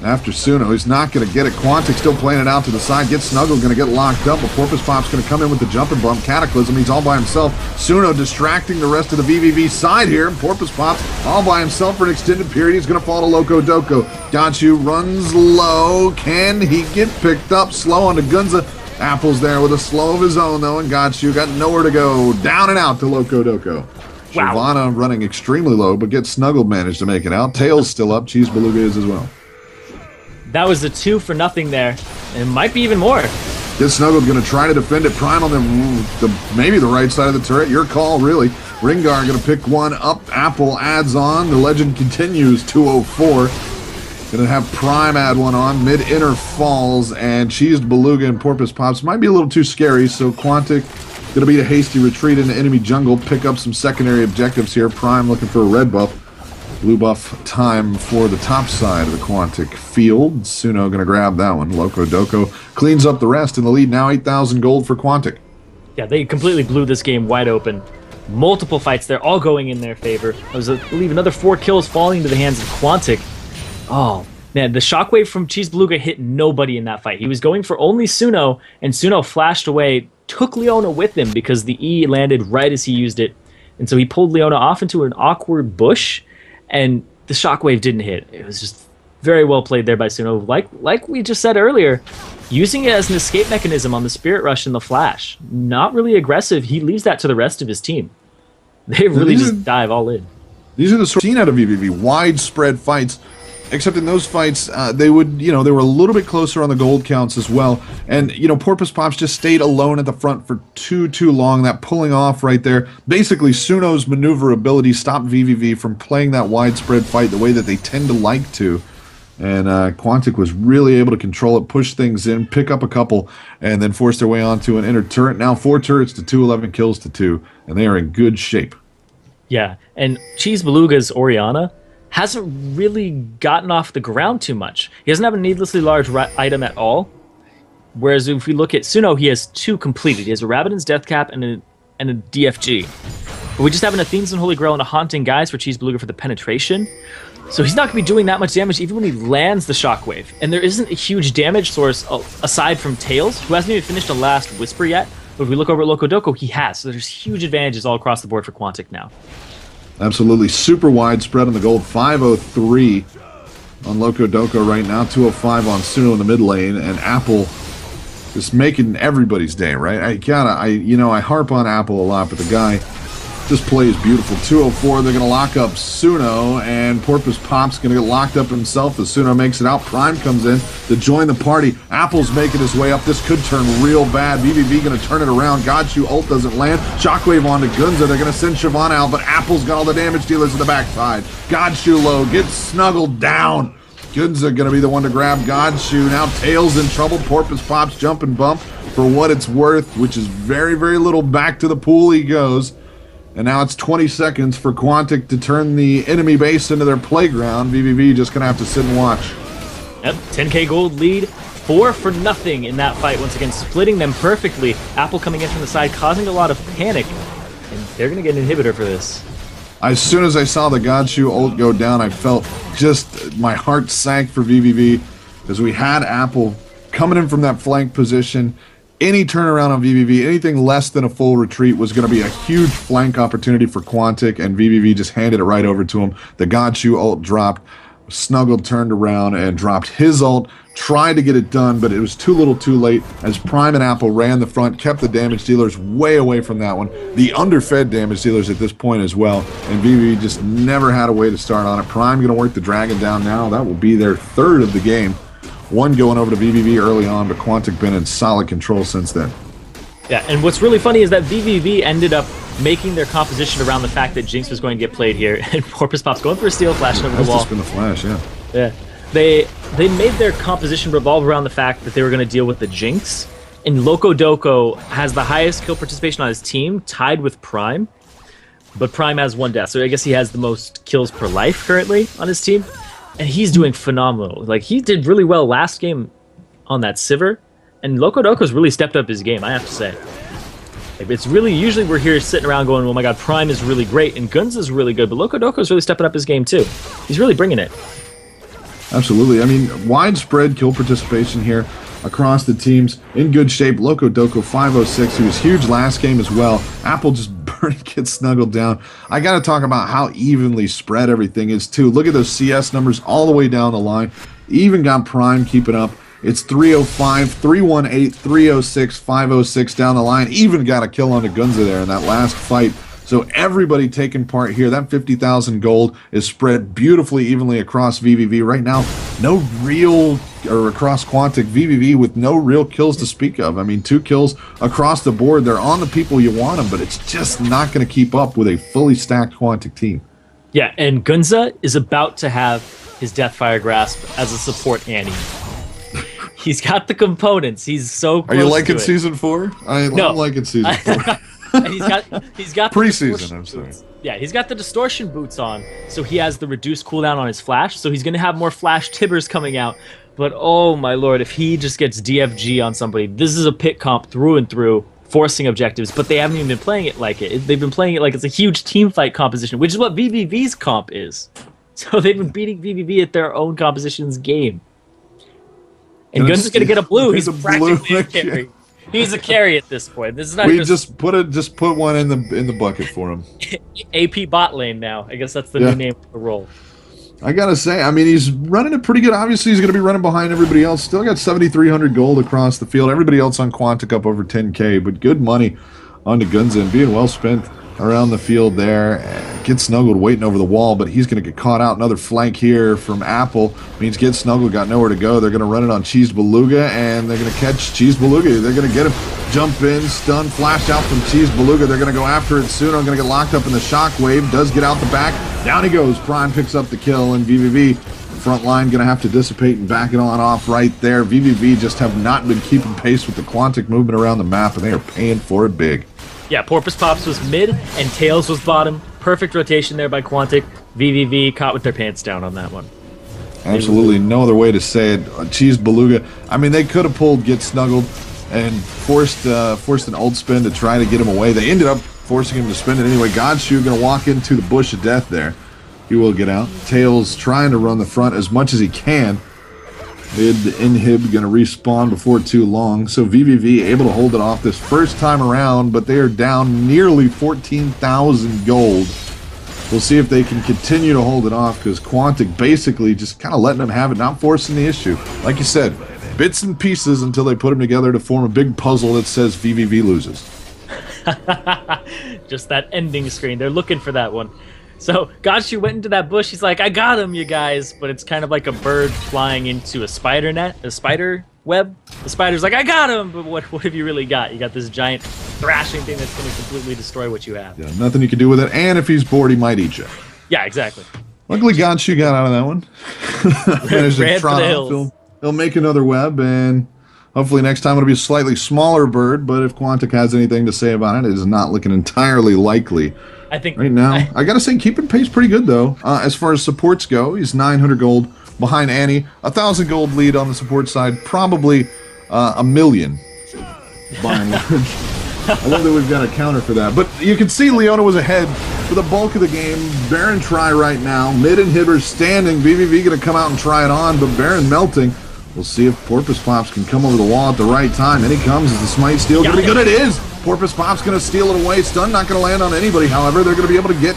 Speaker 2: After Suno, he's not going to get it. Quantic still playing it out to the side. Gets snuggled, going to get locked up. But Porpoise Pop's going to come in with the jumping bump. Cataclysm, he's all by himself. Suno distracting the rest of the vVv side here. Porpoise Pop all by himself for an extended period. He's going to fall to Loco Doco. Gachu runs low. Can he get picked up? Slow onto Gunza. Apple's there with a slow of his own, though, and Gachu got nowhere to go. Down and out to Loco Doco.
Speaker 1: Wow.
Speaker 2: Shyvana running extremely low, but gets snuggled, managed to make it out. Tails still up. Cheese Beluga is as well.
Speaker 1: That was a 2 for nothing there. And it might be even more.
Speaker 2: Gets snuggled, going to try to defend it. Prime on maybe the right side of the turret. Your call, really. Ringar going to pick one up. Apple adds on. The legend continues. 204. Going to have Prime add one on. Mid-inner falls. And Cheesed Beluga and Porpoise Pops might be a little too scary. So Quantic going to beat a hasty retreat into enemy jungle. Pick up some secondary objectives here. Prime looking for a red buff. Blue buff time for the top side of the Quantic field. Suno going to grab that one. Loco Doco cleans up the rest in the lead. Now 8,000 gold for Quantic.
Speaker 1: Yeah, they completely blew this game wide open. Multiple fights there, all going in their favor. There was, I believe, another 4 kills falling into the hands of Quantic. Oh, man, the shockwave from Cheese Beluga hit nobody in that fight. He was going for only Suno, and Suno flashed away, took Leona with him because the E landed right as he used it. And so he pulled Leona off into an awkward bush, and the shockwave didn't hit. It was just very well played there by Suno. Like we just said earlier, using it as an escape mechanism on the Spirit Rush and the Flash. Not really aggressive. He leaves that to the rest of his team. They really just dive all in.
Speaker 2: These are the sort of seen out of vVv. Widespread fights. Except in those fights, they were a little bit closer on the gold counts as well. And, Porpoise Pops just stayed alone at the front for too long. That pulling off right there. Basically, Suno's maneuverability stopped vVv from playing that widespread fight the way that they tend to like to. And Quantic was really able to control it, push things in, pick up a couple, and then force their way onto an inner turret. Now 4 turrets to 2, 11 kills to 2, and they are in good shape.
Speaker 1: Yeah, and Cheese Beluga's Orianna hasn't really gotten off the ground too much. He doesn't have a needlessly large item at all. Whereas if we look at Suno, he has 2 completed. He has a Rabadon's Death Cap and a DFG. But we just have an Athena's Holy Grail and a Haunting Guise for Cheese Beluga for the penetration. So he's not going to be doing that much damage even when he lands the Shockwave. And there isn't a huge damage source aside from Tails, who hasn't even finished a last Whisper yet. But if we look over at Loco Doco, he has. So there's huge advantages all across the board for Quantic now.
Speaker 2: Absolutely. Super widespread on the gold. 503 on Loco Doco right now. 205 on Suno in the mid lane. And Apple just making everybody's day, right? I harp on Apple a lot, but the guy just plays beautiful. 204, they're going to lock up Suno, and Porpoise Pop's going to get locked up himself as Suno makes it out. Prime comes in to join the party. Apple's making his way up. This could turn real bad. vVv going to turn it around. Godshoe ult doesn't land. Shockwave onto Gunza. They're going to send Shyvana out, but Apple's got all the damage dealers in the backside. Godshoe low, gets snuggled down. Gunza going to be the one to grab Godshoe. Now Tails in trouble. Porpoise Pop's jump and bump for what it's worth, which is very, very little. Back to the pool he goes. And now it's 20 seconds for Quantic to turn the enemy base into their playground. vVv just going to have to sit and watch.
Speaker 1: Yep, 10k gold lead, 4 for nothing in that fight. Once again, splitting them perfectly. Apple coming in from the side, causing a lot of panic. And they're going to get an inhibitor for this.
Speaker 2: As soon as I saw the Godshoe ult go down, I felt just my heart sank for vVv because we had Apple coming in from that flank position. Any turnaround on vVv, anything less than a full retreat was going to be a huge flank opportunity for Quantic, and vVv just handed it right over to him. The Godshoe ult dropped, snuggled, turned around, and dropped his ult. Tried to get it done, but it was too little too late as Prime and Apple ran the front, kept the damage dealers way away from that one. The underfed damage dealers at this point as well, and vVv just never had a way to start on it. Prime going to work the Dragon down now. That will be their 3rd of the game. 1 going over to vVv early on, but Quantic been in solid control since then.
Speaker 1: Yeah, and what's really funny is that vVv ended up making their composition around the fact that Jinx was going to get played here, and Porpoise Pop's going for a steal, flashing over the wall.
Speaker 2: That's just been the flash, yeah.
Speaker 1: Yeah. They made their composition revolve around the fact that they were going to deal with the Jinx, and Loco Doco has the highest kill participation on his team, tied with Prime, but Prime has 1 death, so I guess he has the most kills per life currently on his team. And he's doing phenomenal. Like, he did really well last game on that Sivir. And Loco Doco's really stepped up his game, I have to say. Like, it's really, usually we're here sitting around going, oh my god, Prime is really great, and Guns is really good, but Loco Doco's really stepping up his game too. He's really bringing it.
Speaker 2: Absolutely. I mean, widespread kill participation here across the teams. In good shape. Loco Doco 506. He was huge last game as well. Apple just gets snuggled down. I got to talk about how evenly spread everything is too. Look at those CS numbers all the way down the line. Even got Prime keeping up. It's 305, 318, 306, 506 down the line. Even got a kill on the Gunza there in that last fight. So everybody taking part here. That 50,000 gold is spread beautifully evenly across vVv. Right now, no real, or across Quantic, vVv with no real kills to speak of. I mean, 2 kills across the board. They're on the people you want them, but it's just not going to keep up with a fully stacked Quantic team.
Speaker 1: Yeah, and Gunza is about to have his Deathfire Grasp as a support Annie. He's got the components. He's so close.
Speaker 2: Are you liking
Speaker 1: to it.
Speaker 2: Season 4? I'm liking Season 4.
Speaker 1: he's got
Speaker 2: preseason. I'm sorry.
Speaker 1: Yeah, he's got the distortion boots on, so he has the reduced cooldown on his flash. So he's going to have more flash tibbers coming out. But oh my lord, if he just gets DFG on somebody, this is a pit comp through and through, forcing objectives. But they haven't even been playing it like it. They've been playing it like it's a huge team fight composition, which is what vVv's comp is. So they've been beating vVv at their own composition's game. And Guns is going to get a blue. He's practically a carry. He's a carry at this point. This is not
Speaker 2: just put one in the bucket for him.
Speaker 1: AP bot lane now. I guess that's the new name of the role.
Speaker 2: I gotta say, I mean, he's running it pretty good. Obviously, he's going to be running behind everybody else. Still got 7,300 gold across the field. Everybody else on Quantic up over 10K, but good money onto Gunza and being well spent around the field there. Get Snuggled waiting over the wall, but he's going to get caught out. Another flank here from Apple means Get Snuggled got nowhere to go. They're going to run it on Cheese Beluga, and they're going to catch Cheese Beluga. They're going to get him, jump in, stun, flash out from Cheese Beluga. They're going to go after it soon. I'm going to get locked up in the shockwave. Does get out the back. Down he goes. Prime picks up the kill, and vVv front line going to have to dissipate and back it on off right there. vVv just have not been keeping pace with the Quantic movement around the map, and they are paying for it big.
Speaker 1: Yeah, Porpoise Pops was mid and Tails was bottom. Perfect rotation there by Quantic. vVv caught with their pants down on that one.
Speaker 2: Absolutely no other way to say it. Cheese Beluga. I mean, they could have pulled Get Snuggled and forced an ult spin to try to get him away. They ended up forcing him to spin it anyway. Godshoe going to walk into the bush of death there. He will get out. Tails trying to run the front as much as he can. Mid inhib going to respawn before too long. So vVv able to hold it off this first time around, but they are down nearly 14,000 gold. We'll see if they can continue to hold it off, because Quantic basically just kind of letting them have it, not forcing the issue. Like you said, bits and pieces until they put them together to form a big puzzle that says vVv loses.
Speaker 1: Just that ending screen. They're looking for that one. So Godshoe went into that bush. He's like, I got him, you guys. But it's kind of like a bird flying into a spider net, a spider web. The spider's like, I got him. But what have you really got? You got this giant thrashing thing that's going to completely destroy what you have.
Speaker 2: Yeah, nothing you can do with it. And if he's bored, he might eat you.
Speaker 1: Yeah, exactly.
Speaker 2: Luckily, Godshoe got out of that one. Managed to trot off. He'll make another web, and hopefully next time it'll be a slightly smaller bird. But if Quantic has anything to say about it, it is not looking entirely likely.
Speaker 1: I think
Speaker 2: right now, I gotta say, keeping pace pretty good though. As far as supports go, he's 900 gold behind Annie, 1,000 gold lead on the support side, probably a million by and large. I love that we've got a counter for that. But you can see Leona was ahead for the bulk of the game. Baron try right now. Mid inhibitor standing. vVv gonna come out and try it on, but Baron melting. We'll see if Porpoise Pops can come over the wall at the right time. And he comes. Is the smite steal gonna be good? It is! Porpoise Pop's going to steal it away. Stun not going to land on anybody. However, they're going to be able to get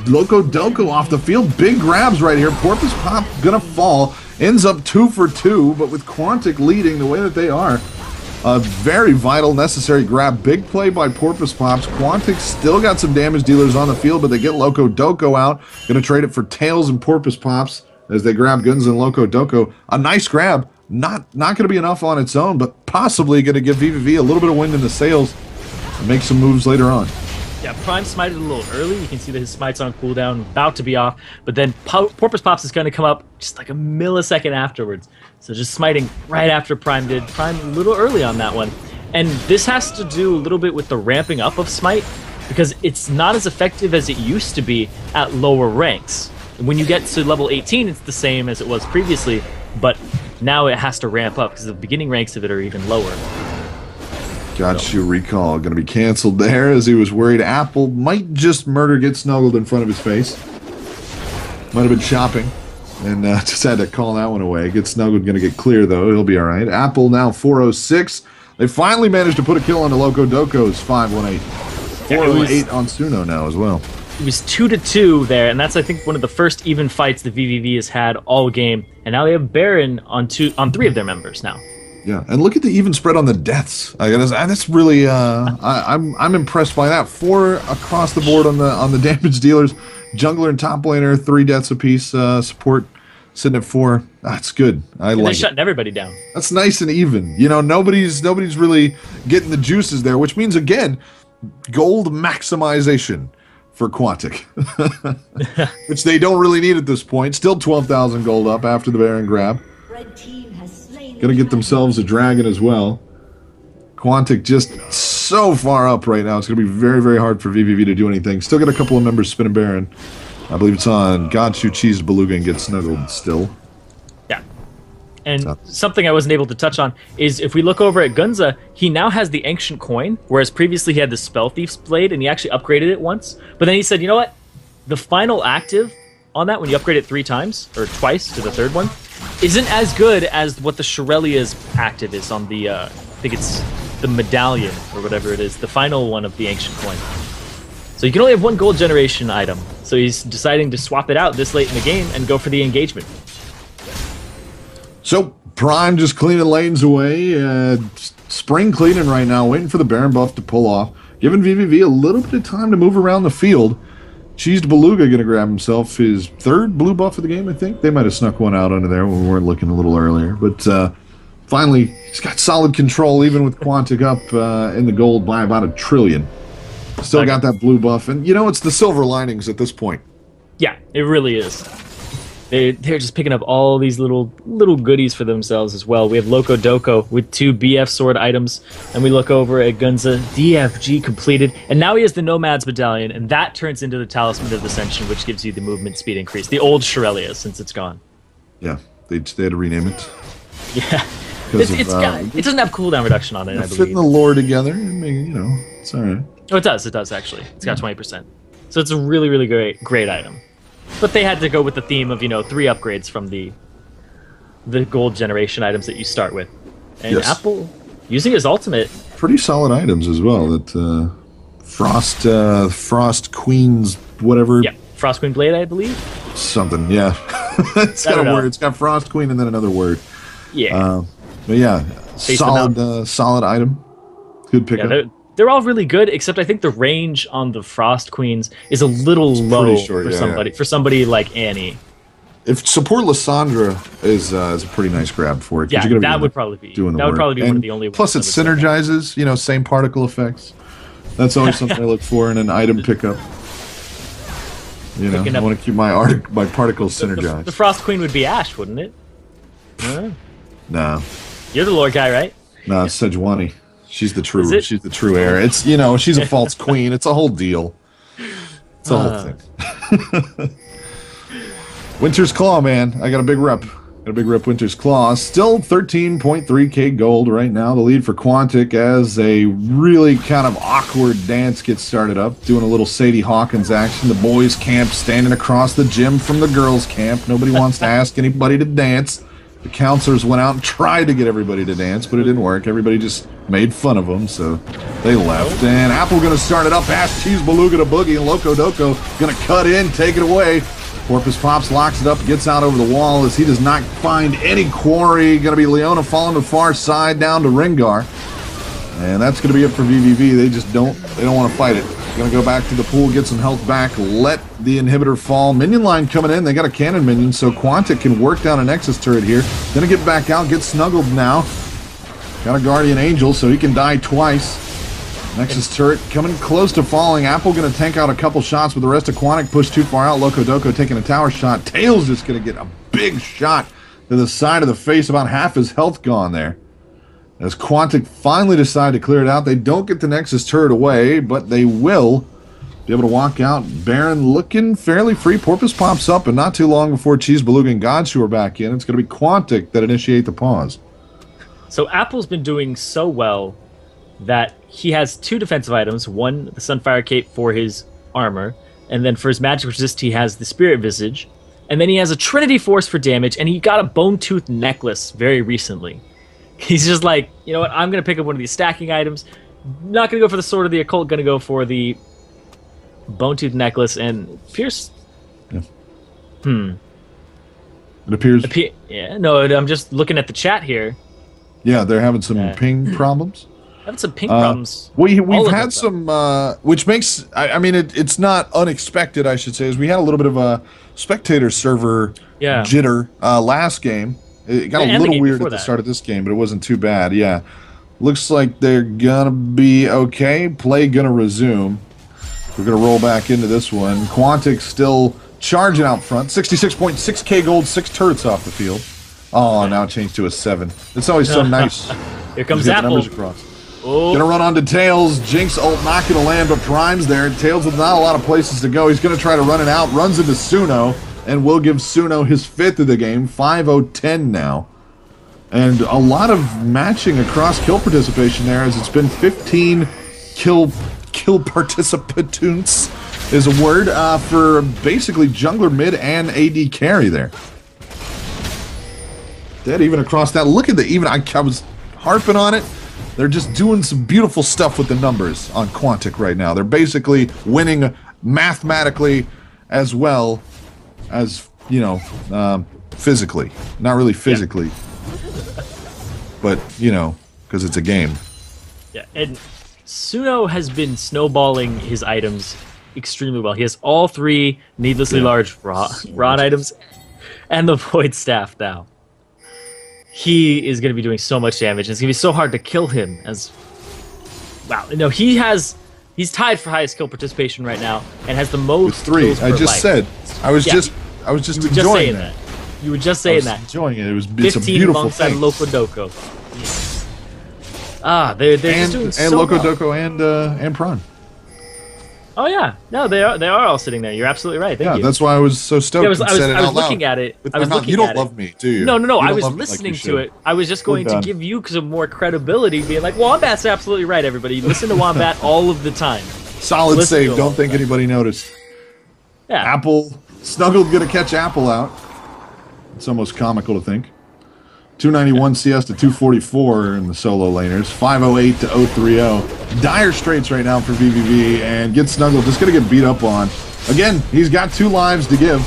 Speaker 2: Loco Doco off the field. Big grabs right here. Porpoise Pop going to fall. Ends up 2 for 2, but with Quantic leading the way that they are, a very vital, necessary grab. Big play by Porpoise Pops. Quantic still got some damage dealers on the field, but they get Loco Doco out. Going to trade it for Tails and Porpoise Pops as they grab Guns and Loco Doco. A nice grab. Not going to be enough on its own, but possibly going to give vVv a little bit of wind in the sails. Make some moves later on.
Speaker 1: Yeah, Prime smited a little early. You can see that his smite's on cooldown, about to be off. But then Porpoise Pops is going to come up just like a millisecond afterwards. So just smiting right after Prime did. Prime a little early on that one. And this has to do a little bit with the ramping up of smite, because it's not as effective as it used to be at lower ranks. When you get to level 18, it's the same as it was previously, but now it has to ramp up because the beginning ranks of it are even lower.
Speaker 2: Godshoe recall going to be canceled there, as he was worried Apple might just murder Get Snuggled in front of his face. Might have been shopping, and just had to call that one away. Get Snuggled going to get clear, though. He'll be all right. Apple now 406. They finally managed to put a kill on the Loco Doco's 518. 408 on Suno now as well.
Speaker 1: It was 2-2 there, and that's, I think, one of the first even fights the vVv has had all game. And now they have Baron on 3 of their members now.
Speaker 2: Yeah, and look at the even spread on the deaths. That's really I'm impressed by that. 4 across the board on the damage dealers. Jungler and top laner 3 deaths apiece. Support sitting at 4. That's good.
Speaker 1: And
Speaker 2: like
Speaker 1: they're
Speaker 2: it.
Speaker 1: shutting everybody down.
Speaker 2: That's nice and even. You know, nobody's really getting the juices there, which means again, gold maximization for Quantic, which they don't really need at this point. Still 12,000 gold up after the Baron grab. Gonna get themselves a dragon as well. Quantic just so far up right now. It's gonna be very, very hard for vVv to do anything. Still got a couple of members spinning Baron. I believe it's on Godshu Cheese Beluga and get snuggled still.
Speaker 1: Yeah. And something I wasn't able to touch on is if we look over at Gunza, he now has the Ancient Coin, whereas previously he had the Spell Thief's Blade, and he actually upgraded it once. But then he said, you know what? The final active on that, when you upgrade it 3 times, or twice to the 3rd one, isn't as good as what the Shirelia's active is on the, I think it's the Medallion, or whatever it is, the final one of the Ancient Coin. So you can only have 1 gold generation item. So he's deciding to swap it out this late in the game and go for the engagement.
Speaker 2: So Prime just cleaning lanes away. Spring cleaning right now, waiting for the Baron buff to pull off. Giving vVv a little bit of time to move around the field. Cheesed Beluga going to grab himself his 3rd blue buff of the game, I think. They might have snuck one out under there when we weren't looking a little earlier. But finally, he's got solid control, even with Quantic up in the gold by about 1 trillion. Still got that blue buff. And, you know, it's the silver linings at this point.
Speaker 1: Yeah, it really is. They're just picking up all these little goodies for themselves as well. We have Loco Doco with 2 BF sword items, and we look over at Gunza, DFG completed, and now he has the Nomad's Medallion, and that turns into the Talisman of Ascension, which gives you the movement speed increase. The old Shirelia, since it's gone.
Speaker 2: Yeah, they had to rename it.
Speaker 1: Yeah, it doesn't have cooldown reduction on it, I believe.
Speaker 2: Fitting the lore together, you know, it's all right.
Speaker 1: Oh, it does actually. It's got 20%. So it's a really, really great item. But they had to go with the theme of, you know, 3 upgrades from the gold generation items that you start with. And yes. Apple, using his ultimate...
Speaker 2: Pretty solid items as well. That Frost Queen's whatever...
Speaker 1: Yeah, Frost Queen Blade, I believe?
Speaker 2: Something, yeah. It's got a word. It's got Frost Queen and then another word.
Speaker 1: Yeah.
Speaker 2: But yeah, solid item. Good pickup.
Speaker 1: Yeah, they're all really good, except I think the range on the Frost Queens is a little low short, for somebody like Annie.
Speaker 2: If support Lysandra is a pretty nice grab for it.
Speaker 1: Yeah, that would probably be one of the only ones.
Speaker 2: Plus, it synergizes. You know, same particle effects. That's always something I look for in an item pickup. You know, I want to keep my particles synergized.
Speaker 1: The Frost Queen would be Ashe, wouldn't it?
Speaker 2: No.
Speaker 1: You're the lore guy, right?
Speaker 2: No, it's Sejuani. She's the true heir. It's, you know, she's a false queen. It's a whole deal. It's a whole thing. Winter's Claw, man. I got a big rep. Winter's Claw. Still 13.3k gold right now. The lead for Quantic as a really kind of awkward dance gets started up. Doing a little Sadie Hawkins action. The boys' camp standing across the gym from the girls' camp. Nobody wants to ask anybody to dance. The counselors went out and tried to get everybody to dance, but it didn't work. Everybody just made fun of them, so they left. And Apple going to start it up past Cheese Beluga to Boogie, and Loco Doco going to cut in, take it away. Porpoise Pops locks it up, gets out over the wall as he does not find any quarry. Going to be Leona falling to far side down to Rengar. And that's going to be it for vVv. They don't want to fight it. Going to go back to the pool, get some health back, let the inhibitor fall. Minion line coming in. They got a cannon minion, so Quantic can work down a Nexus turret here. Going to get back out, get snuggled now. Got a Guardian Angel, so he can die twice. Nexus turret coming close to falling. Apple going to tank out a couple shots, but the rest of Quantic pushed too far out. Loco Doco taking a tower shot. Tails just going to get a big shot to the side of the face. About half his health gone there. As Quantic finally decide to clear it out, they don't get the Nexus turret away, but they will be able to walk out. Baron looking fairly free. Porpoise pops up, and not too long before Cheese Beluga and Godshu are back in. It's going to be Quantic that initiate the pause.
Speaker 1: So Apple's been doing so well that he has 2 defensive items. One, the Sunfire Cape for his armor, and then for his magic resist, he has the Spirit Visage. And then he has a Trinity Force for damage, and he got a Bone Tooth Necklace very recently. He's just like, you know what, I'm going to pick up one of these stacking items. Not going to go for the Sword of the Occult, going to go for the Bone Tooth Necklace, and Pierce...
Speaker 2: Yeah. It appears...
Speaker 1: Yeah, no, I'm just looking at the chat here.
Speaker 2: Yeah, they're having some ping problems.
Speaker 1: Having some ping problems.
Speaker 2: We've had some, which makes, I mean, it's not unexpected, I should say, is we had a little bit of a spectator server jitter last game. It got a little weird at the start of this game, but it wasn't too bad. Yeah. Looks like they're going to be okay. Play going to resume. We're going to roll back into this one. Quantic still charging out front. 66.6k gold, 6 turrets off the field. Oh, now it changed to a 7. It's always so nice.
Speaker 1: Here comes Apple.
Speaker 2: Oh. Gonna run onto Tails. Jinx ult not gonna land, but Prime's there. Tails with not a lot of places to go. He's gonna try to run it out. Runs into Suno, and will give Suno his 5th of the game. 5-0-10 now. And a lot of matching across kill participation there, as it's been 15 kill participants is a word for basically jungler, mid, and AD carry there. Dead even across that. Look at the even. I was harping on it. They're just doing some beautiful stuff with the numbers on Quantic right now. They're basically winning mathematically as well as, you know, physically. Not really physically. Yeah. But, you know, because it's a game.
Speaker 1: Yeah, and Suno has been snowballing his items extremely well. He has all 3 needlessly large rod items and the Void Staff now. He is going to be doing so much damage. It's going to be so hard to kill him. As wow, no, he's tied for highest kill participation right now and has the most.
Speaker 2: With 3, I just said. I was just enjoying that.
Speaker 1: You were just saying that.
Speaker 2: Enjoying it. It's a beautiful thing.
Speaker 1: Loco Doco. Ah, they're just doing so well.
Speaker 2: And Loco Doco and Prawn.
Speaker 1: Oh yeah, no, they are all sitting there. You're absolutely right. Thank you.
Speaker 2: That's why I was so stoked.
Speaker 1: Yeah, I was looking at it.
Speaker 2: You don't love me, do you?
Speaker 1: No. I was listening to it. I was just going to give you some more credibility, being like, Wombat's absolutely right. Everybody, listen to Wombat all of the time.
Speaker 2: Solid save. Don't think anybody noticed.
Speaker 1: Yeah.
Speaker 2: Apple Snuggled gonna catch Apple out. It's almost comical to think. 291 CS to 244 in the solo laners. 508 to 030. Dire straits right now for vVv, and gets Snuggled. Just going to get beat up on. Again, he's got 2 lives to give.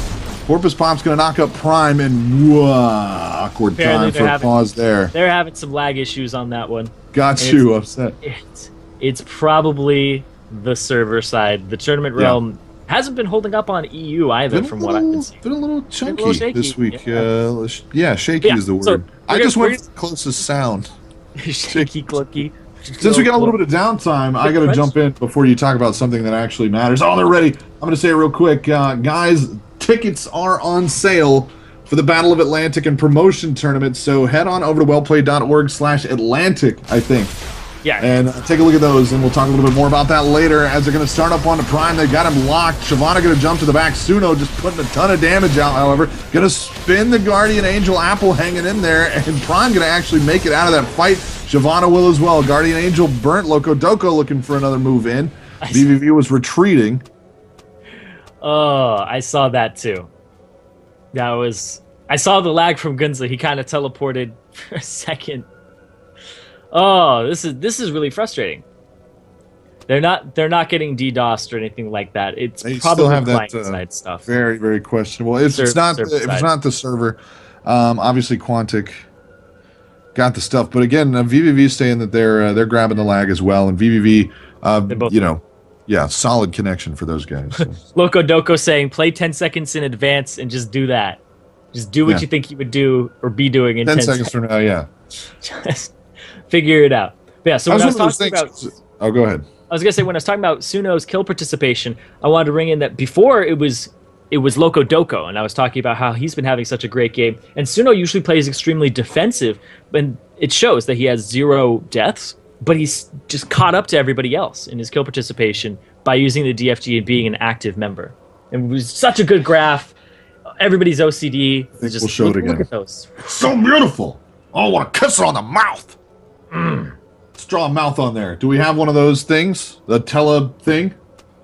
Speaker 2: Porpoise Pop's going to knock up Prime, and awkward time for a pause there.
Speaker 1: They're having some lag issues on that one.
Speaker 2: Got you upset.
Speaker 1: It's probably the server side. The tournament realm hasn't been holding up on EU either, from what I've been seeing.
Speaker 2: Been a little chunky this week. Yeah, shaky is the word. So I just went for the closest sound.
Speaker 1: Shaky, clunky.
Speaker 2: Since we got a little bit of downtime, I got to jump in before you talk about something that actually matters. Oh, they're ready. I'm going to say it real quick. Guys, tickets are on sale for the Battle of Atlantic and promotion tournament, so head on over to wellplayed.org/Atlantic, I think.
Speaker 1: Yeah.
Speaker 2: And take a look at those, and we'll talk a little bit more about that later as they're going to start up on the Prime. They've got him locked. Shyvana going to jump to the back. Suno just putting a ton of damage out, however. Going to spin the Guardian Angel. Apple hanging in there, and Prime going to actually make it out of that fight. Shyvana will as well. Guardian Angel burnt. Loco Doco looking for another move in. vVv was retreating.
Speaker 1: Oh, I saw that too. I saw the lag from Gunza. He kind of teleported for a second. Oh, this is really frustrating. They're not getting DDoSed or anything like that. It's probably client-side stuff.
Speaker 2: Very, very questionable. If it's not the server, obviously Quantic got the stuff. But again, vVv saying that they're grabbing the lag as well, and vVv, solid connection for those guys. So.
Speaker 1: Loco Doco saying play 10 seconds in advance and just do that. Just do what you think you would do or be doing in 10 seconds
Speaker 2: from now. Yeah.
Speaker 1: Just figure it out. But yeah, so when I was talking about...
Speaker 2: Oh, go ahead.
Speaker 1: I was going to say, when I was talking about Suno's kill participation, I wanted to bring in that before it was Loco Doco, and I was talking about how he's been having such a great game. And Suno usually plays extremely defensive, and it shows that he has 0 deaths, but he's just caught up to everybody else in his kill participation by using the DFG and being an active member. And it was such a good graph. Everybody's OCD.
Speaker 2: We'll show it again.
Speaker 1: Look at those.
Speaker 2: So beautiful. Oh, I want to kiss her on the mouth. Let's draw a mouth on there. Do we have one of those things? The tele thing?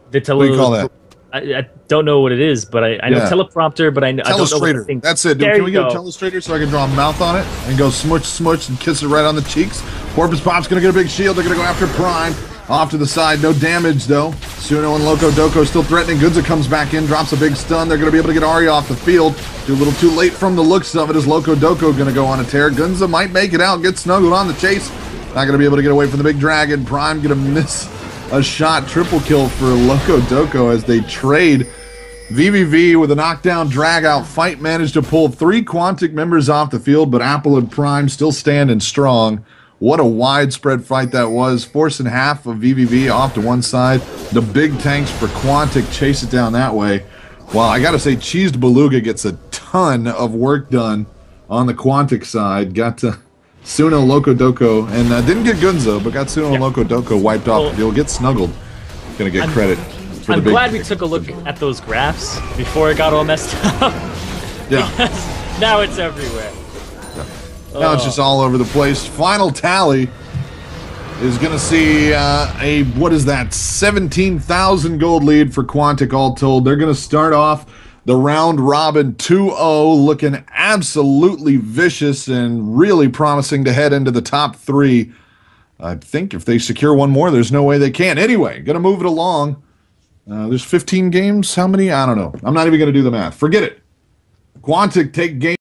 Speaker 2: What do you call that?
Speaker 1: I don't know what it is, but I know teleprompter, but I don't know what the thing.
Speaker 2: That's it. Can we get a telestrator so I can draw a mouth on it and go smush, smush, and kiss it right on the cheeks? Porpoise Pop's going to get a big shield. They're going to go after Prime. Off to the side, no damage though. Suno and Loco Doco still threatening. Gunza comes back in, drops a big stun. They're going to be able to get Ari off the field. Too little too late from the looks of it. Is Loco Doco going to go on a tear? Gunza might make it out, get snuggled on the chase. Not going to be able to get away from the big dragon. Prime going to miss a shot. Triple kill for Loco Doco as they trade. vVv with a knockdown drag out fight managed to pull 3 Quantic members off the field, but Apple and Prime still standing strong. What a widespread fight that was, forcing half of vVv off to one side. The big tanks for Quantic chase it down that way. Well, I gotta say, Cheesed Beluga gets a ton of work done on the Quantic side. Got Suno, Loco Doco, and didn't get Gunzo, but got Suno and Loco Doco wiped off the field. Get snuggled. Gonna get credit.
Speaker 1: I'm glad we took a look at those graphs before it got all messed up.
Speaker 2: Yeah.
Speaker 1: Because now it's everywhere.
Speaker 2: Now it's just all over the place. Final tally is going to see what is that, 17,000 gold lead for Quantic all told. They're going to start off the round robin 2-0, looking absolutely vicious and really promising to head into the top 3. I think if they secure one more, there's no way they can't. Anyway, going to move it along. There's 15 games. How many? I don't know. I'm not even going to do the math. Forget it. Quantic take game.